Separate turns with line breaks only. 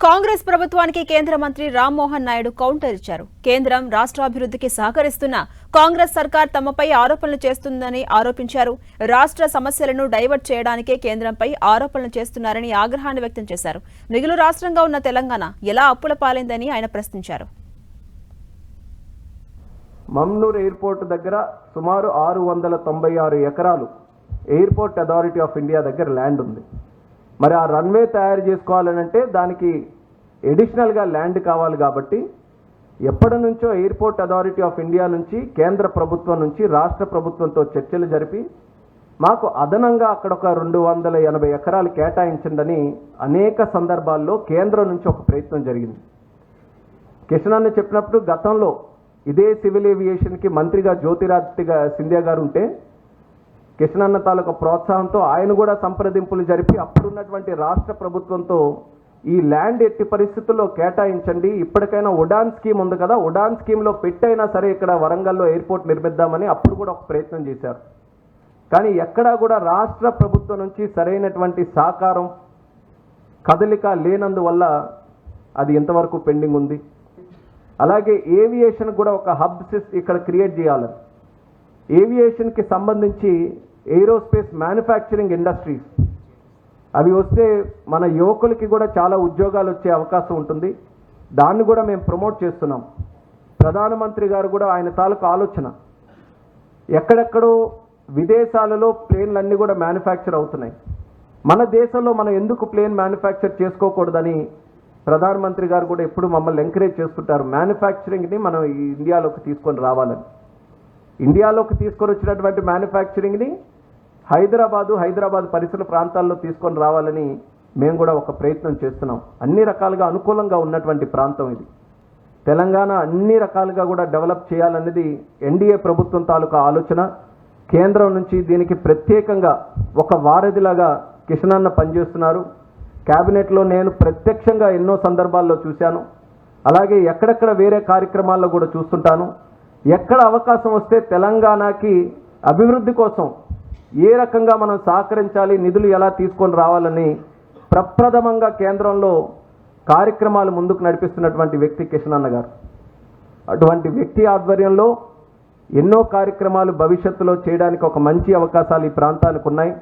కాంగ్రెస్ ప్రభుత్వానికి కేంద్ర మంత్రి రామ్మోహన్ నాయుడు కౌంటర్ ఇచ్చారు. కేంద్రం రాష్ట్రాభివృద్ధికి సహకరిస్తున్న కాంగ్రెస్ సర్కార్ తమపై ఆరోపణలు చేస్తుందని ఆరోపించారు. రాష్ట్ర సమస్యలను డైవర్ట్ చేయడానికే కేంద్రంపై ఆరోపణలు చేస్తున్నారని ఆగ్రహాన్ని వ్యక్తం చేశారు. మిగులు రాష్ట్రంగా ఉన్న తెలంగాణ ఎలా అప్పుల పాలైందని ఆయన ప్రశ్నించారు.
మమ్నూర్ ఎయిర్పోర్ట్ దగ్గర సుమారు 696 ఎకరాలు ఎయిర్పోర్ట్ అథారిటీ ఆఫ్ ఇండియా దగ్గర ల్యాండ్ ఉంది. మరి ఆ రన్వే తయారు చేసుకోవాలనంటే దానికి ఎడిషనల్గా ల్యాండ్ కావాలి. కాబట్టి ఎప్పటి నుంచో ఎయిర్పోర్ట్ అథారిటీ ఆఫ్ ఇండియా నుంచి కేంద్ర ప్రభుత్వం నుంచి రాష్ట్ర ప్రభుత్వంతో చర్చలు జరిపి మాకు అదనంగా అక్కడ ఒక 280 ఎకరాలు కేటాయించండి అనేక సందర్భాల్లో కేంద్రం నుంచి ఒక ప్రయత్నం జరిగింది. కిషన్ అన్న చెప్పినప్పుడు గతంలో ఇదే సివిల్ ఏవియేషన్కి మంత్రిగా జ్యోతిరాదిత్య సింధియా గారు ఉంటే కిషన్ అన్న తాలూకా ప్రోత్సాహంతో ఆయన కూడా సంప్రదింపులు జరిపి అప్పుడున్నటువంటి రాష్ట్ర ప్రభుత్వంతో ఈ ల్యాండ్ ఎట్టి పరిస్థితుల్లో కేటాయించండి, ఇప్పటికైనా ఉడాన్ స్కీమ్ ఉంది కదా, ఉడాన్ స్కీమ్లో పెట్టైనా సరే ఇక్కడ వరంగల్లో ఎయిర్పోర్ట్ నిర్మిద్దామని అప్పుడు కూడా ఒక ప్రయత్నం చేశారు. కానీ ఎక్కడా కూడా రాష్ట్ర ప్రభుత్వం నుంచి సరైనటువంటి సహకారం కదలిక లేనందువల్ల అది ఎంతవరకు పెండింగ్ ఉంది. అలాగే ఏవియేషన్ కూడా ఒక హబ్ ఇక్కడ క్రియేట్ చేయాలని, ఏవియేషన్కి సంబంధించి ఏరోస్పేస్ మ్యానుఫ్యాక్చరింగ్ ఇండస్ట్రీస్ అవి వస్తే మన యువకులకి కూడా చాలా ఉద్యోగాలు వచ్చే అవకాశం ఉంటుంది. దాన్ని కూడా మేము ప్రమోట్ చేస్తున్నాం. ప్రధానమంత్రి గారు కూడా ఆయన తాలూకు ఆలోచన ఎక్కడెక్కడో విదేశాలలో ప్లేన్లన్నీ కూడా మ్యానుఫ్యాక్చర్ అవుతున్నాయి, మన దేశంలో మనం ఎందుకు ప్లేన్ మ్యానుఫ్యాక్చర్ చేసుకోకూడదని ప్రధానమంత్రి గారు కూడా ఎప్పుడు మమ్మల్ని ఎంకరేజ్ చేస్తుంటారు. మ్యానుఫ్యాక్చరింగ్ని మనం ఈ ఇండియాలోకి తీసుకొని రావాలని, ఇండియాలోకి తీసుకొని వచ్చినటువంటి మ్యానుఫ్యాక్చరింగ్ని హైదరాబాద్ పరిసర ప్రాంతాల్లో తీసుకొని రావాలని మేము కూడా ఒక ప్రయత్నం చేస్తున్నాం. అన్ని రకాలుగా అనుకూలంగా ఉన్నటువంటి ప్రాంతం ఇది. తెలంగాణ అన్ని రకాలుగా కూడా డెవలప్ చేయాలనేది ఎన్డీఏ ప్రభుత్వం తాలూకా ఆలోచన. కేంద్రం నుంచి దీనికి ప్రత్యేకంగా ఒక వారధిలాగా కిషన్ అన్న పనిచేస్తున్నారు. క్యాబినెట్లో నేను ప్రత్యక్షంగా ఎన్నో సందర్భాల్లో చూశాను. అలాగే ఎక్కడెక్కడ వేరే కార్యక్రమాల్లో కూడా చూస్తుంటాను. ఎక్కడ అవకాశం వస్తే తెలంగాణకి అభివృద్ధి కోసం ఏ రకంగా మనం సహకరించాలి, నిధులు ఎలా తీసుకొని రావాలని ప్రప్రథమంగా కేంద్రంలో కార్యక్రమాలు ముందుకు నడిపిస్తున్నటువంటి వ్యక్తి కిషన్ అన్న గారు. అటువంటి వ్యక్తి ఆధ్వర్యంలో ఎన్నో కార్యక్రమాలు భవిష్యత్తులో చేయడానికి ఒక మంచి అవకాశాలు ఈ ప్రాంతానికి ఉన్నాయి.